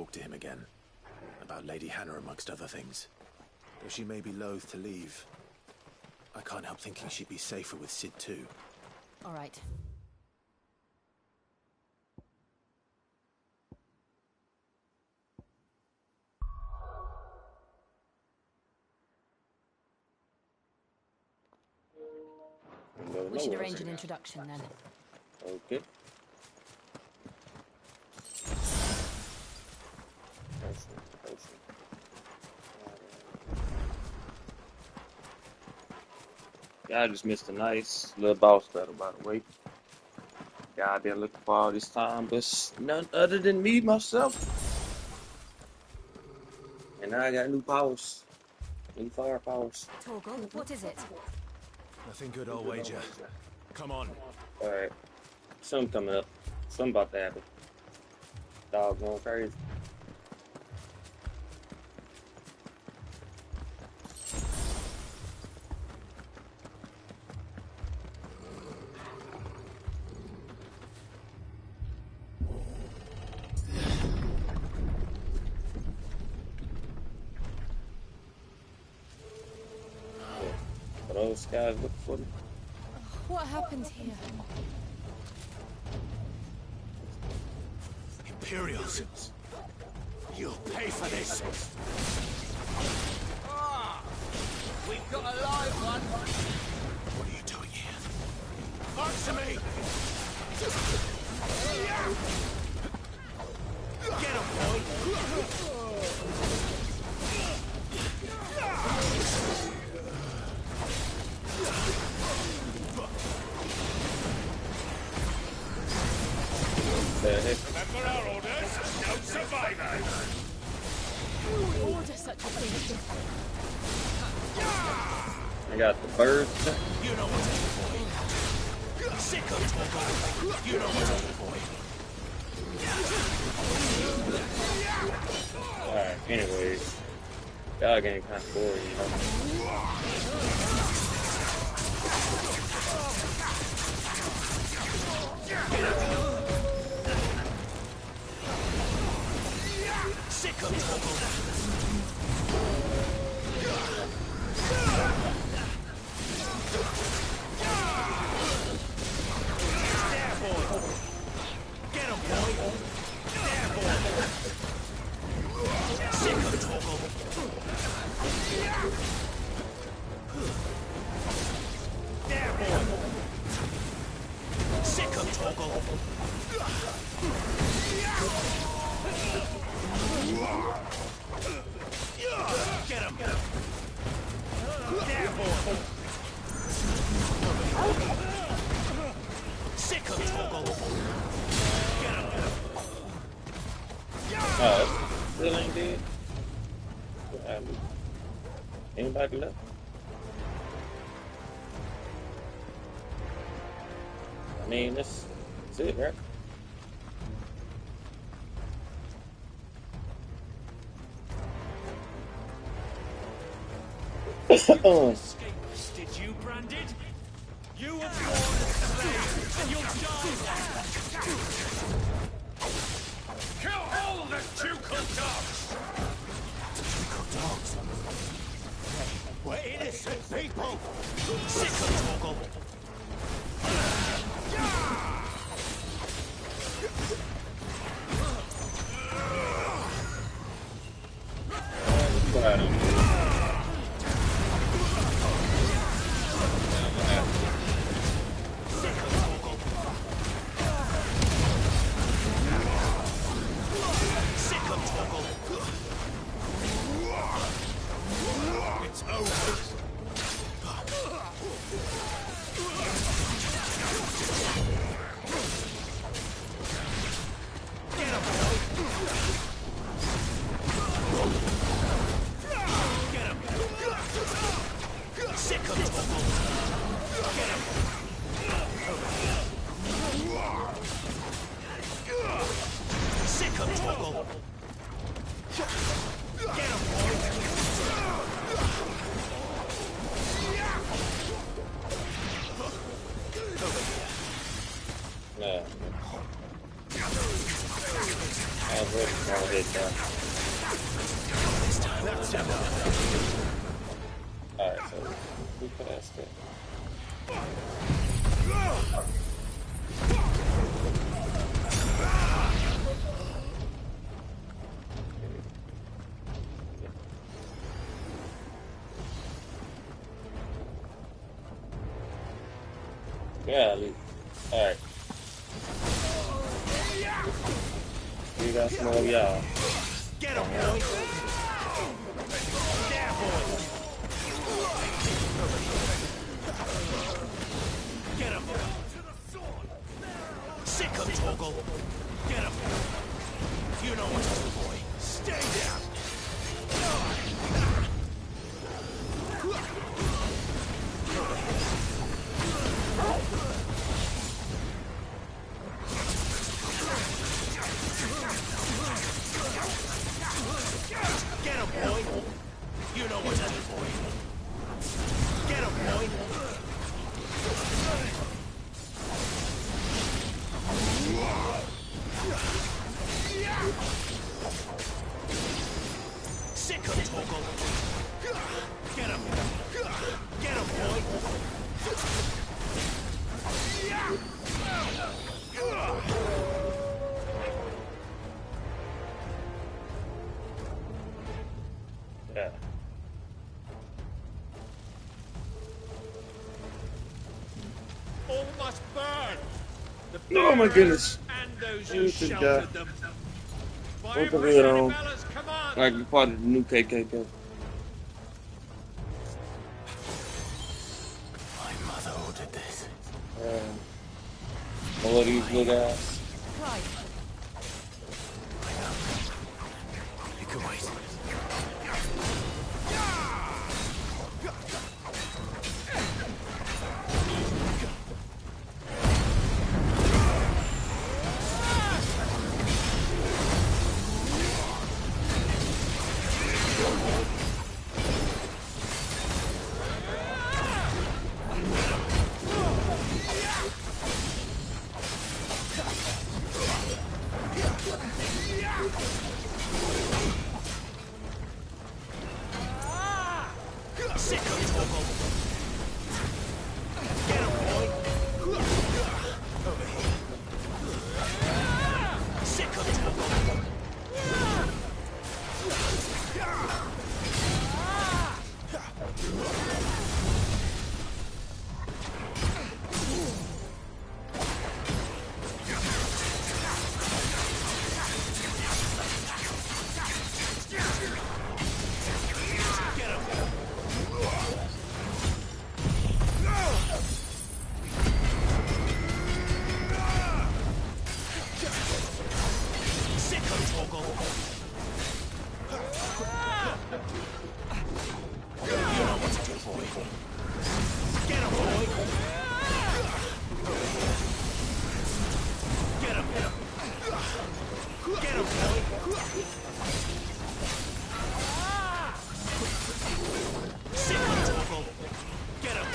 talk to him again. About Lady Hannah amongst other things. Though she may be loath to leave, I can't help thinking she'd be safer with Sid too. All right. We should arrange an introduction then. Okay. Yeah, I just missed a nice little boss battle, by the way. Yeah, I've been looking for all this time, but none other than me, myself. And now I got new powers. New fire powers. Torgal, what is it? Nothing good, I'll wager. Come on. Alright. Something coming up. Something about to happen. Dog going crazy. Those guys look for me. What happened here? Imperials. You'll pay for this. Ah, we've got a live one. What are you doing here? Answer me! Get him, boy! Remember our orders? No survivors! Who would order such a thing? I got the birds. You know what's in boy. Sick of talk. You know what's in boy. Alright, anyways. Y'all getting kind of boring, you know. Sick of talk. Still ain't dead. Anybody left? I mean, that's it, right? Escapists, did you, Branded? You were born a slave, and you'll die. Kill all the Ducal dogs! Ducal dogs? We're innocent people! Sick of Torgal! that down. That's enough. Alright, so we passed it. Golly. Alright. We got some of y'all. Get him, boy! There, boy! Get him! Sick of Toggle! Get him! You know what to do, boy. Stay down! Get him, boy! You know what to do, boy. Get him, boy! Sick of Toggle! Get him! Get him, boy! Yeah. All must burn! The Oh my goodness. and those who Who's the sheltered guy? them. By What the Empress hell? Annibella's command! Like you're part of the new KKK. My mother ordered this. All of these little guys. Right. You can wait. Sick of Toggle! Get him, boy! Over here. Sick of Toggle! Get him! Sick of Toggle! You know what to do, boy. Get him, boy! Get him! Get him, boy! Sick of Toggle! Get him!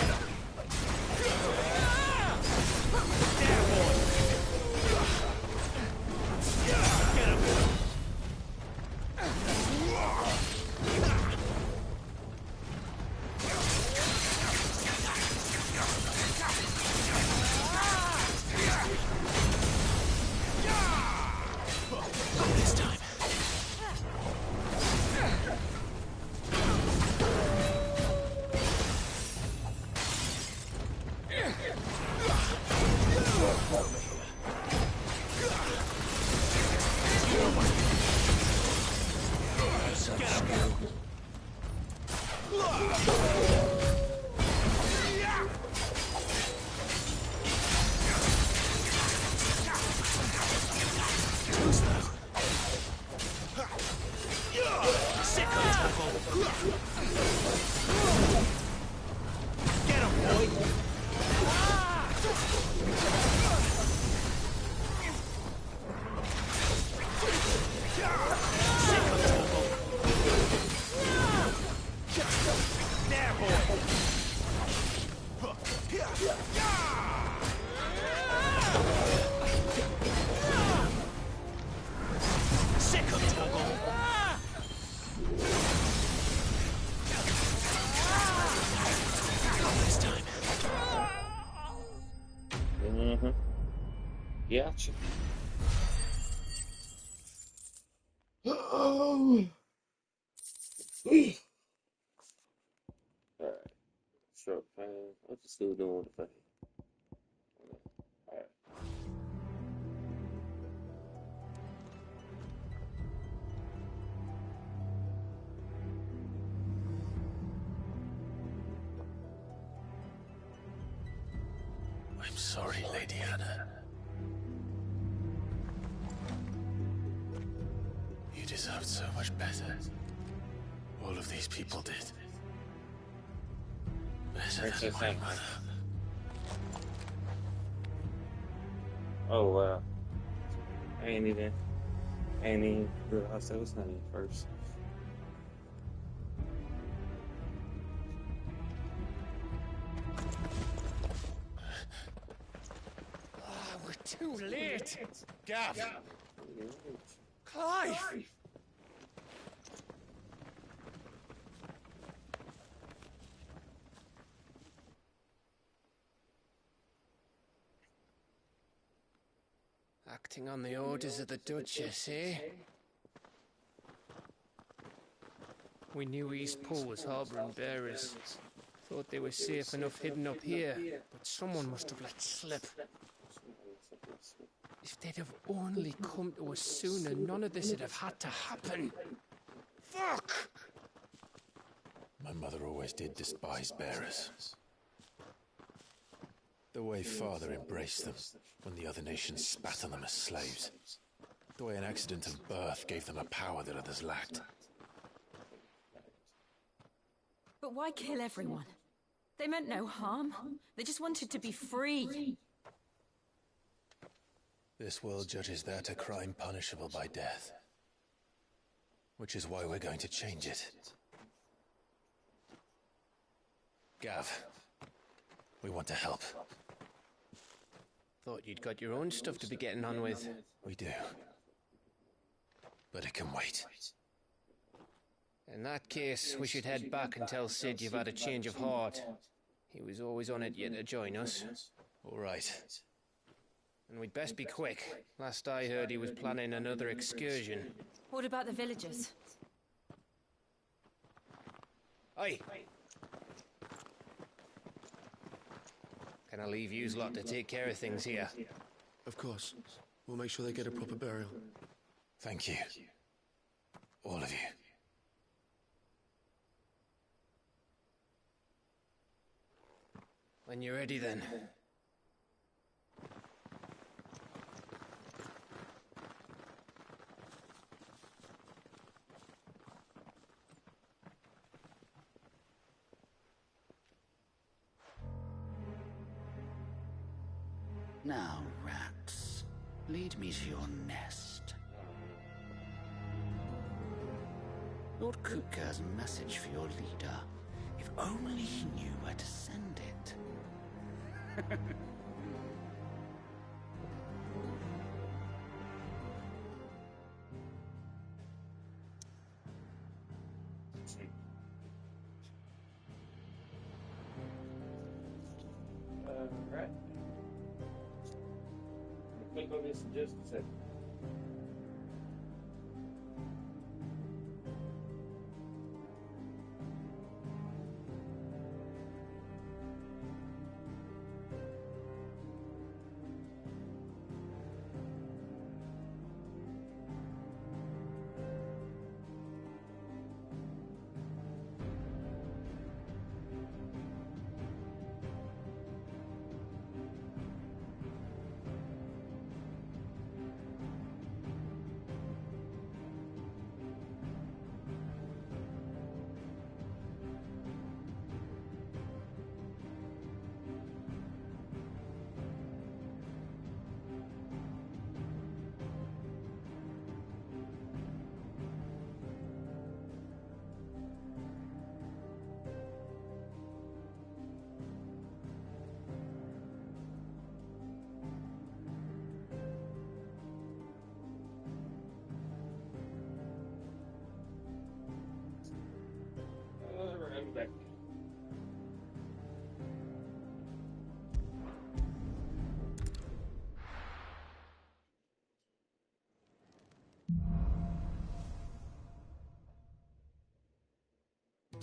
There, boy! Get him! This time. Get him! Too slow. Sick of Toggle! Get him, boy! Sick of Toggle! There, boy! Sick of Toggle! Gotcha. Oh. Alright. Short fan. What's the still doing with the fan? Alright. I'm sorry, Lady Hannah. You deserved so much better. All of these people did. Better than my mother. Oh wow. I ain't even realized that was honey at first. Oh, we're too late. Gav. Clive. Acting on the orders of the Duchess, eh? We knew East Pool was harbouring bearers. Thought they were safe enough hidden up here, but someone must have let slip. If they'd have only come to us sooner, none of this would have had to happen. Fuck! My mother always did despise bearers. The way Father embraced them when the other nations spat on them as slaves. The way an accident of birth gave them a power that others lacked. But why kill everyone? They meant no harm. They just wanted to be free. This world judges that a crime punishable by death. Which is why we're going to change it. Gav, we want to help. Thought you'd got your own stuff to be getting on with. We do. But it can wait. In that case, we should head back and tell Sid you've had a change of heart. He was always on it yet to join us. All right. And we'd best be quick. Last I heard, he was planning another excursion. What about the villagers? Aye. Can I leave yous lot to take care of things here? Of course. We'll make sure they get a proper burial. Thank you. All of you. When you're ready, then. Now, rats, lead me to your nest. Lord Kupka has a message for your leader. If only he knew where to send it. Right. Click on this in just a second.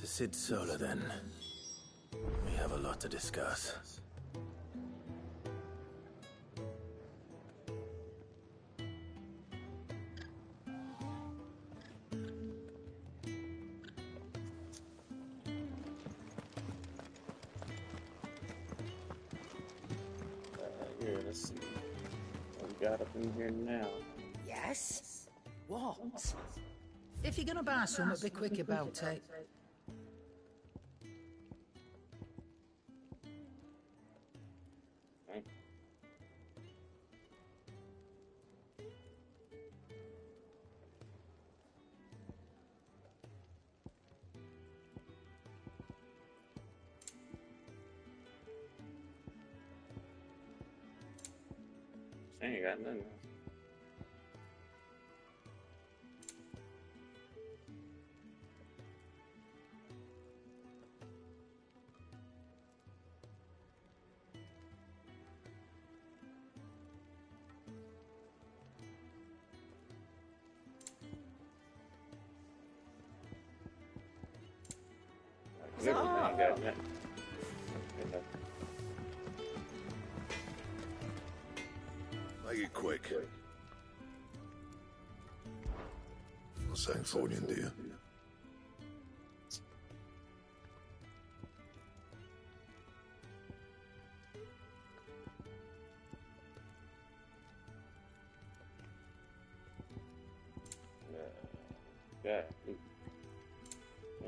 To Sid Solar, then. We have a lot to discuss. Here, let's see. What we got up in here now? Yes? What? If you're gonna buy something, be quick about it. Okay. I ain't got nothing. Literally, I ain't got nothing. Make it quick. Not saying Thornian, do you? Yeah,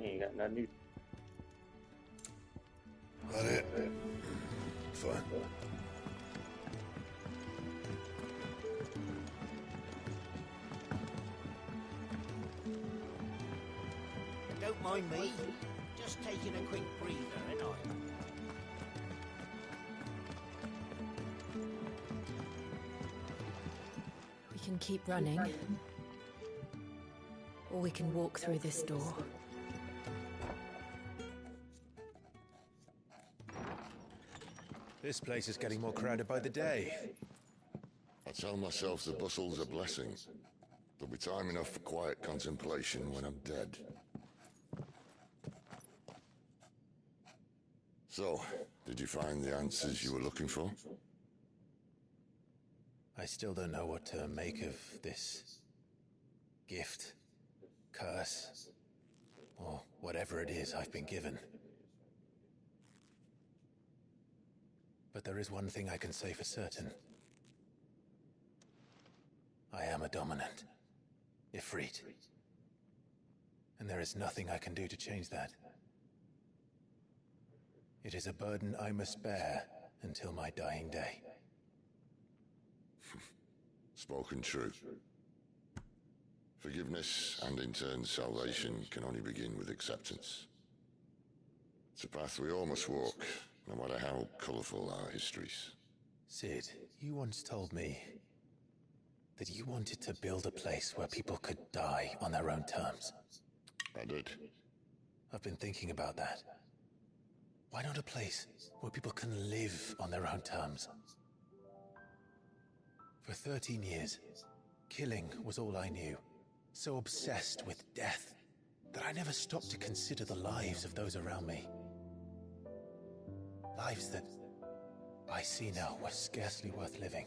he ain't got nothing either. That it? Fine. Don't mind me. Just taking a quick breather, ain't I? We can keep running. Or we can walk through this door. This place is getting more crowded by the day. I tell myself the bustle's a blessing. There'll be time enough for quiet contemplation when I'm dead. So, did you find the answers you were looking for? I still don't know what to make of this gift, curse, or whatever it is I've been given. But there is one thing I can say for certain. I am a dominant, Ifrit. And there is nothing I can do to change that. It is a burden I must bear until my dying day. Spoken true. Forgiveness and in turn salvation can only begin with acceptance. It's a path we all must walk, no matter how colourful our histories. Sid, you once told me that you wanted to build a place where people could die on their own terms. I did. I've been thinking about that. Why not a place where people can live on their own terms? For 13 years, killing was all I knew. So obsessed with death that I never stopped to consider the lives of those around me. Lives that I see now were scarcely worth living.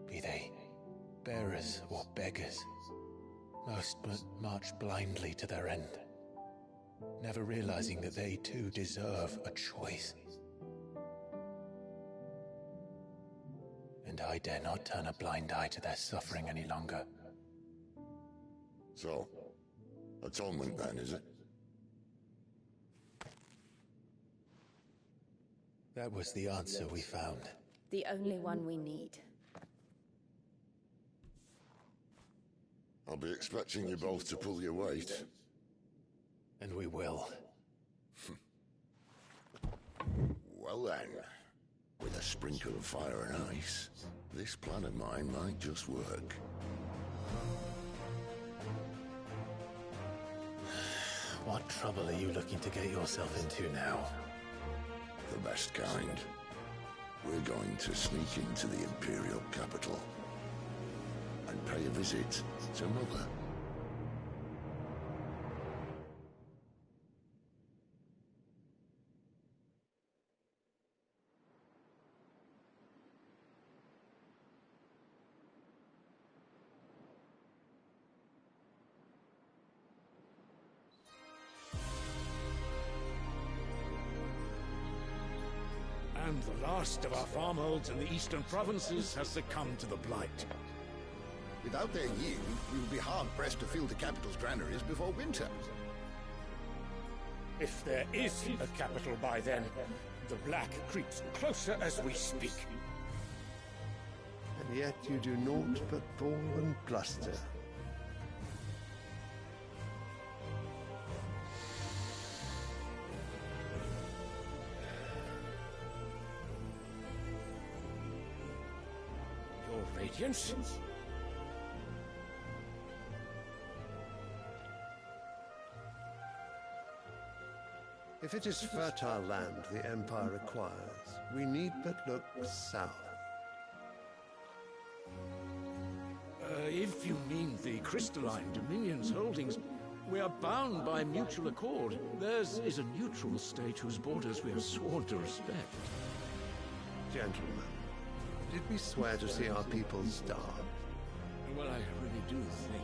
Be they bearers or beggars, most but march blindly to their end, never realizing that they too deserve a choice. And I dare not turn a blind eye to their suffering any longer. So, atonement then, is it? That was the answer we found. The only one we need. I'll be expecting you both to pull your weight. And we will. Well then, with a sprinkle of fire and ice, this plan of mine might just work. What trouble are you looking to get yourself into now? The best kind. We're going to sneak into the Imperial capital and pay a visit to Mother. And the last of our farmholds in the eastern provinces has succumbed to the blight. Without their yield, we will be hard-pressed to fill the capital's granaries before winter. If there is a capital by then, the black creeps closer as we speak. And yet you do naught but bawl and bluster. Your Radiance? If it is fertile land the Empire requires, we need but look south. If you mean the crystalline Dominion's holdings, we are bound by mutual accord. Theirs is a neutral state whose borders we have sworn to respect. Gentlemen, did we swear to see our people starve? Well, I really do think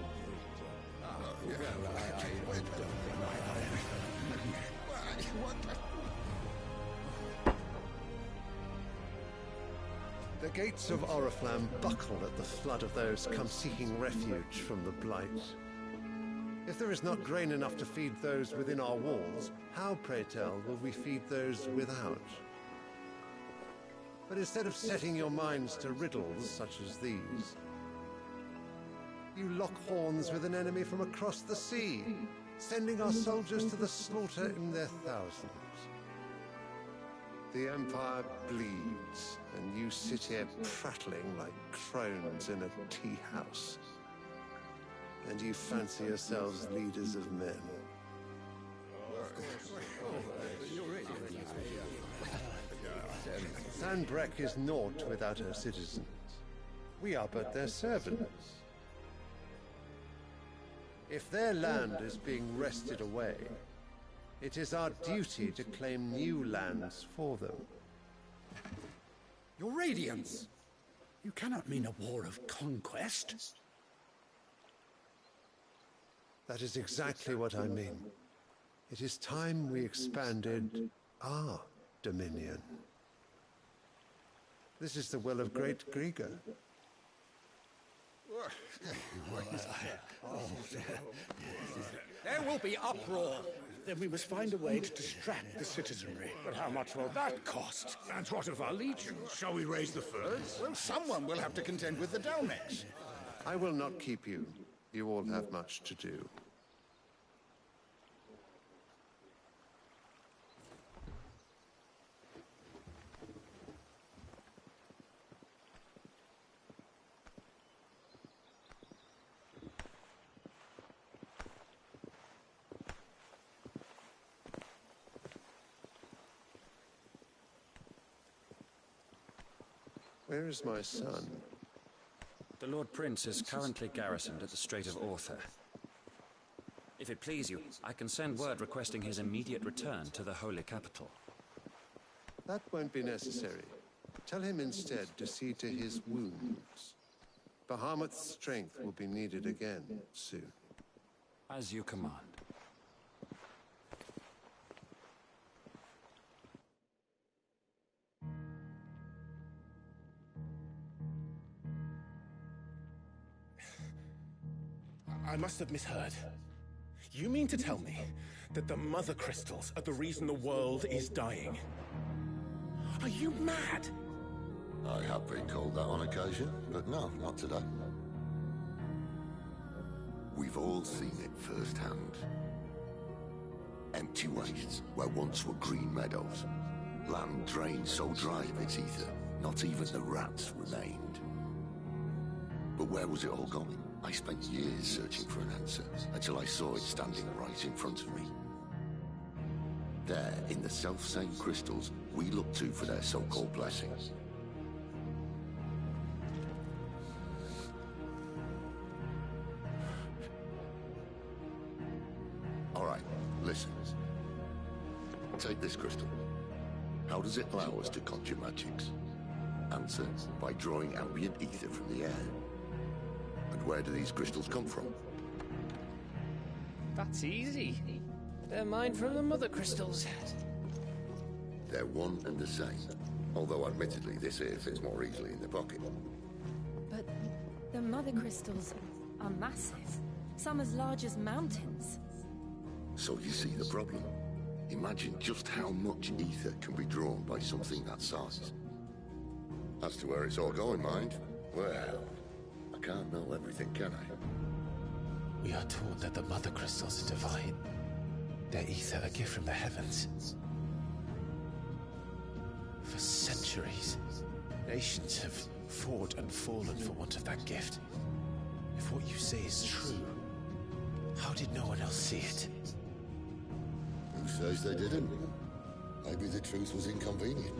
The gates of Oriflamme buckle at the flood of those come seeking refuge from the blight. If there is not grain enough to feed those within our walls, how, pray tell, will we feed those without? But instead of setting your minds to riddles such as these, you lock horns with an enemy from across the sea, sending our soldiers to the slaughter in their thousands. The Empire bleeds, and you sit here prattling like crones in a tea house. And you fancy yourselves leaders of men. Sandbreck is naught without her citizens. We are but their servants. If their land is being wrested away, it is our duty to claim new lands for them. Your Radiance! You cannot mean a war of conquest. That is exactly what I mean. It is time we expanded our dominion. This is the will of great Grieger. There will be uproar. Then we must find a way to distract the citizenry. But how much will that cost? And what of our legions? Shall we raise the furs? Well, someone will have to contend with the Dalmex. I will not keep you. You all have much to do. Where is my son? The Lord Prince is currently garrisoned at the Strait of Author. If it please you, I can send word requesting his immediate return to the Holy Capital. That won't be necessary. Tell him instead to see to his wounds. Bahamut's strength will be needed again soon. As you command. I must have misheard. You mean to tell me that the Mother Crystals are the reason the world is dying? Are you mad? I have been called that on occasion, but no, not today. We've all seen it firsthand. Empty wastes where once were green meadows. Land drained so dry of its ether, not even the rats remained. But where was it all going? I spent years searching for an answer, until I saw it standing right in front of me. There, in the self-same crystals we look to for their so-called blessings. All right, listen. Take this crystal. How does it allow us to conjure magics? Answer, by drawing ambient ether from the air. And where do these crystals come from? That's easy. They're mined from the Mother Crystals. They're one and the same. Although admittedly this here fits more easily in the pocket. But the mother crystals are massive. Some as large as mountains. So you see the problem. Imagine just how much ether can be drawn by something that size. As to where it's all going, mind, well, I can't know everything, can I? We are taught that the mother crystals are divine. Their ether a gift from the heavens. For centuries, nations have fought and fallen for want of that gift. If what you say is true, how did no one else see it? Who says they didn't? Maybe the truth was inconvenient.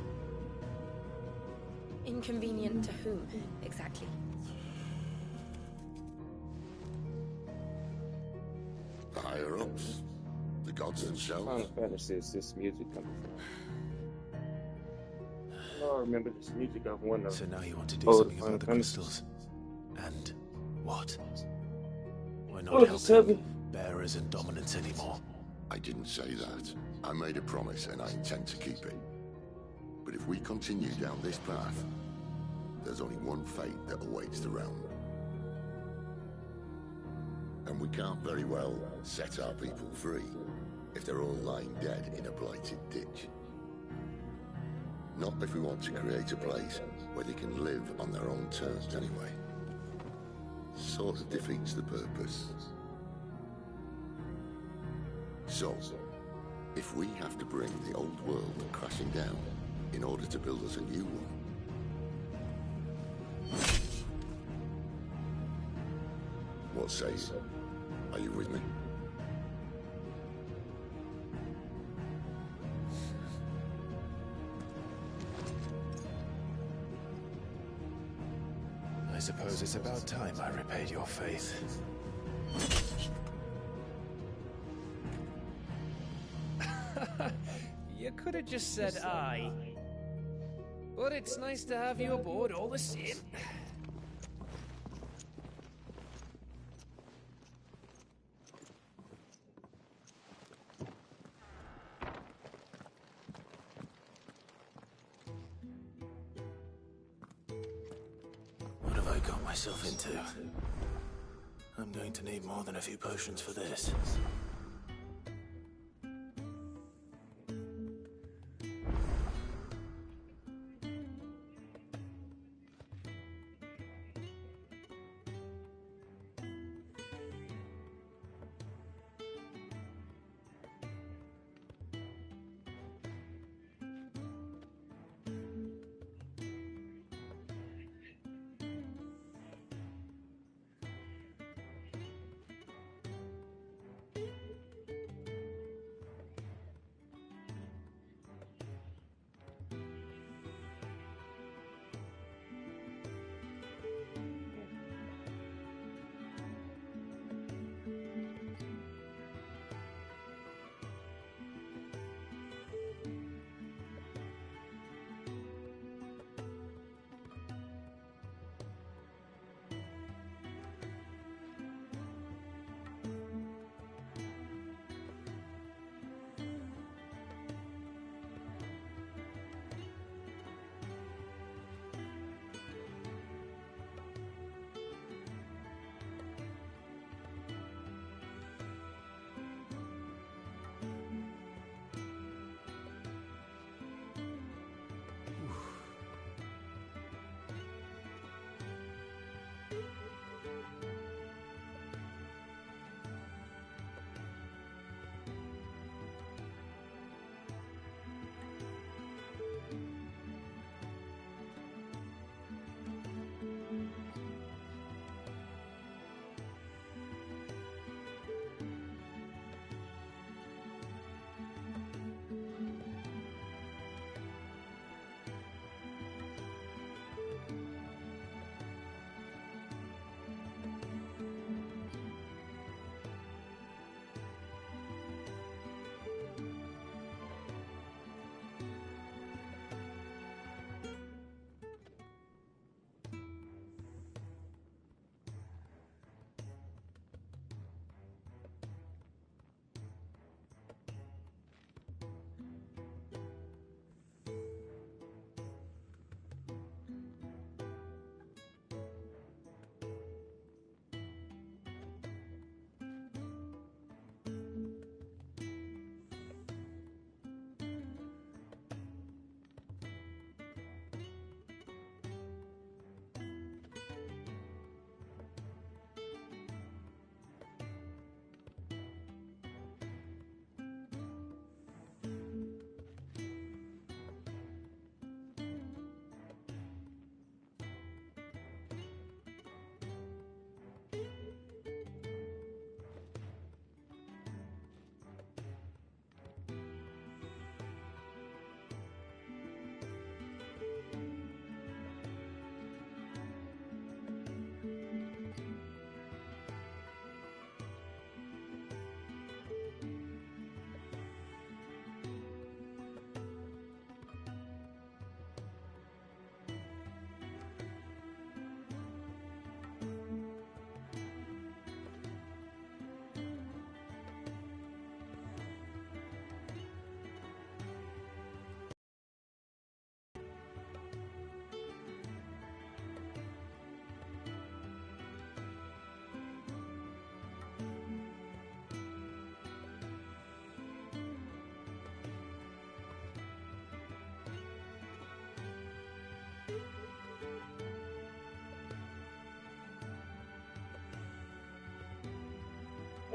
Inconvenient to whom, exactly? The higher-ups, the gods themselves. Final Fantasy is this music coming from? Oh, I remember this music of one of. So now you want to do something about the crystals? And what? We're not helping bearers and dominants anymore. I didn't say that. I made a promise and I intend to keep it. But if we continue down this path, there's only one fate that awaits the realm. And we can't very well set our people free if they're all lying dead in a blighted ditch. Not if we want to create a place where they can live on their own terms anyway. Sort of defeats the purpose. So, if we have to bring the old world crashing down in order to build us a new one, what say you? Are you with me? I suppose it's about time I repaid your faith. You could have just said aye. But it's nice to have you aboard all the same. What have I got myself into? I'm going to need more than a few potions for this.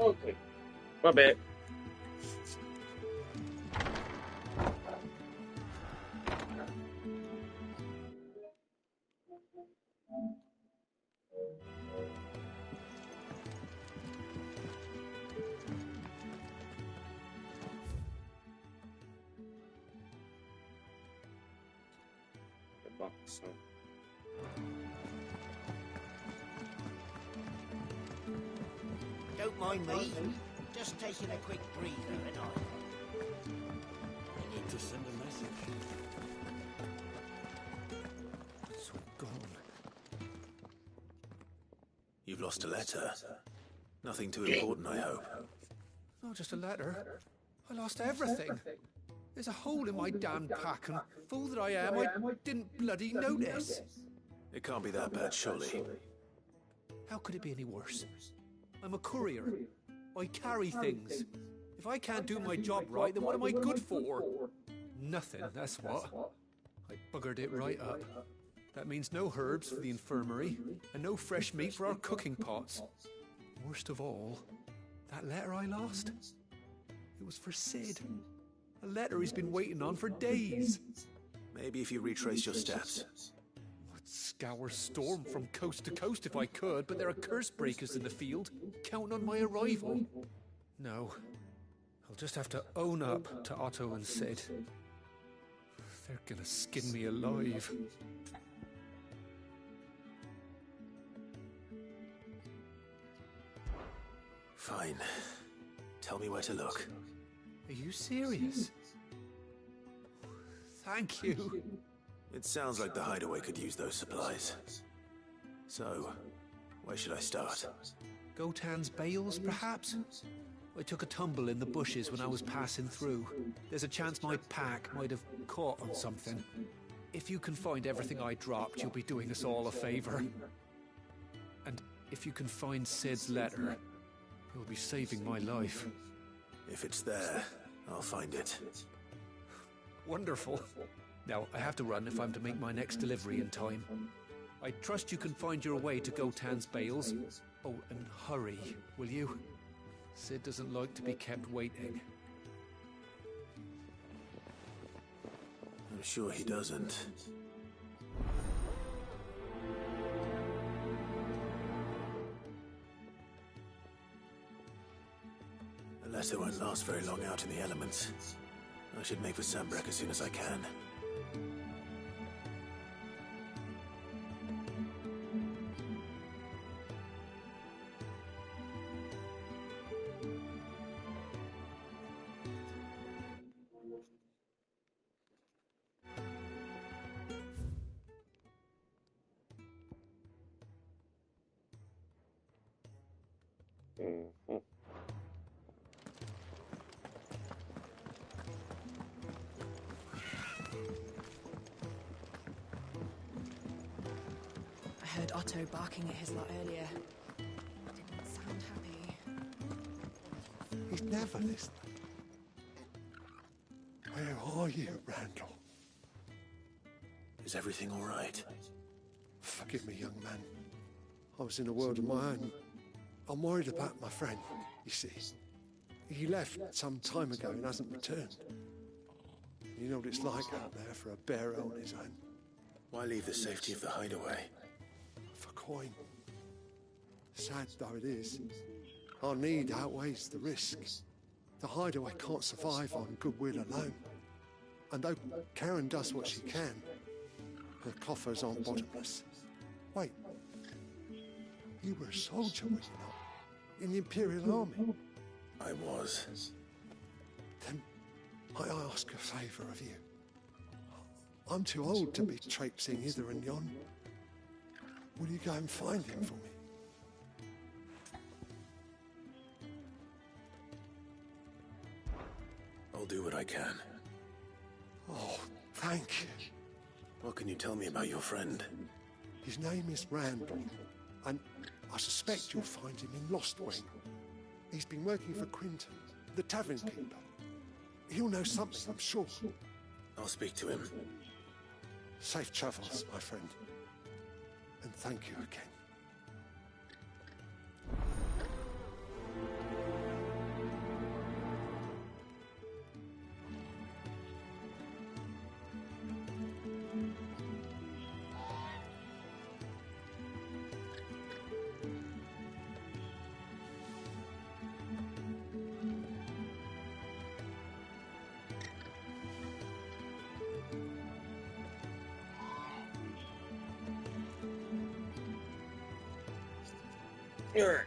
Okay. My bad. So. Don't mind me. Just taking a quick breather, and I need to send a message. So gone. You've lost a letter. Nothing too important, I hope. Not just a letter. I lost everything. There's a hole in my damn pack, and fool that I am, I didn't bloody notice. It can't be that bad, surely. How could it be any worse? I'm a courier. I carry things. If I can't do my job right, then what am I good for? Nothing, that's what. I buggered it right up. That means no herbs for the infirmary, and no fresh meat for our cooking pots. Worst of all, that letter I lost? It was for Sid. A letter he's been waiting on for days. Maybe if you retrace your steps. I'd scour Storm from coast to coast if I could, but there are curse breakers in the field, counting on my arrival. No, I'll just have to own up to Otto and Sid. They're gonna skin me alive. Fine. Tell me where to look. Are you serious? Thank you. It sounds like the hideaway could use those supplies. So, where should I start? Gotan's bales, perhaps? I took a tumble in the bushes when I was passing through. There's a chance my pack might have caught on something. If you can find everything I dropped, you'll be doing us all a favor. And if you can find Sid's letter, you'll be saving my life. If it's there, I'll find it. Wonderful. Now, I have to run if I'm to make my next delivery in time. I trust you can find your way to Gotan's bales. Oh, and hurry, will you? Sid doesn't like to be kept waiting. I'm sure he doesn't. The letter won't last very long out in the elements. I should make for Sambrek as soon as I can. I heard Otto barking at his lot earlier. Didn't sound happy. He's never listening. Where are you, Randall? Is everything all right? Forgive me, young man. I was in a world of my own. I'm worried about my friend, you see. He left some time ago and hasn't returned. You know what it's like out there for a bearer on his own. Why leave the safety of the hideaway? For coin. Sad though it is, our need outweighs the risk. The hideaway can't survive on goodwill alone. And though Karen does what she can, her coffers aren't bottomless. Wait, you were a soldier, were you not? In the Imperial Army? I was. Then I ask a favour of you. I'm too old to be traipsing hither and yon. Will you go and find him for me? I'll do what I can. Oh, thank you. What can you tell me about your friend? His name is Randall, and I suspect you'll find him in Lost Wing. He's been working for Quinton, the tavern keeper. He'll know something, I'm sure. I'll speak to him. Safe travels, my friend. And thank you again. Alright.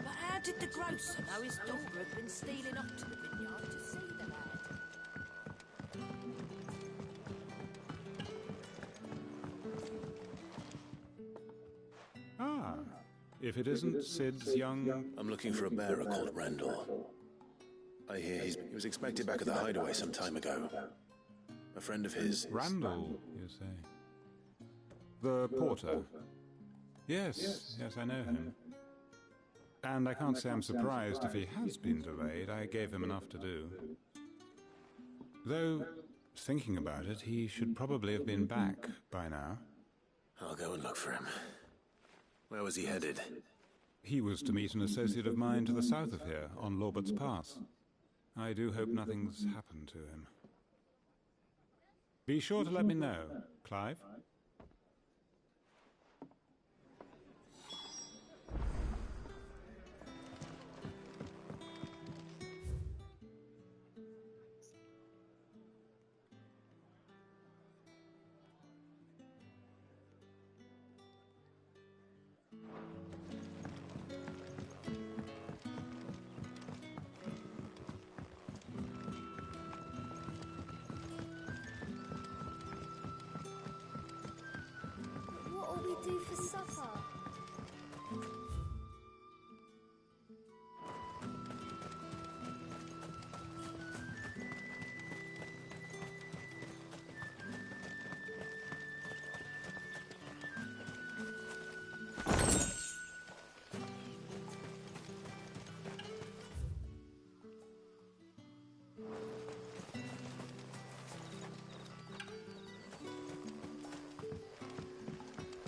How did the grocer know his daughter had been stealing off to the vineyard to see the lad? Ah, if it isn't Sid's young... I'm looking for a bearer called Randall. I hear he was expected back at the hideaway some time ago. A friend of his... Randall, you say? The porter? Yes, I know him. And I can't say I'm surprised if he has been delayed. I gave him enough to do. Though, thinking about it, he should probably have been back by now. I'll go and look for him. Where was he headed? He was to meet an associate of mine to the south of here, on Lorbert's Pass. I do hope nothing's happened to him. Be sure to let me know, Clive. What'll we do for supper?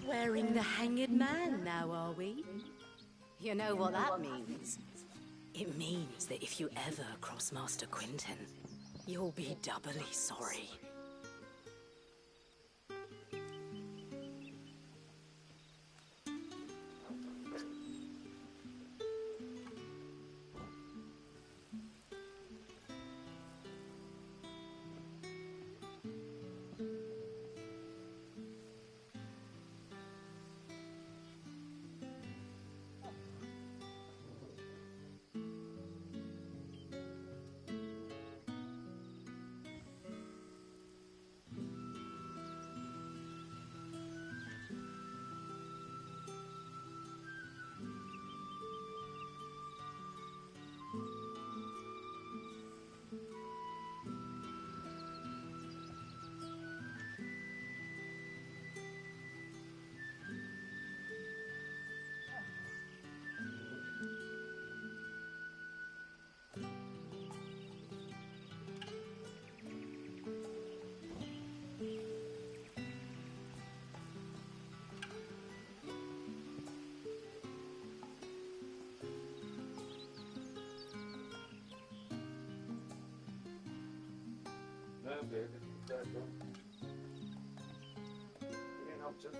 Wearing the hanged man now, are we? You know what that means? It means that if you ever cross Master Quinton, you'll be doubly sorry. You know, just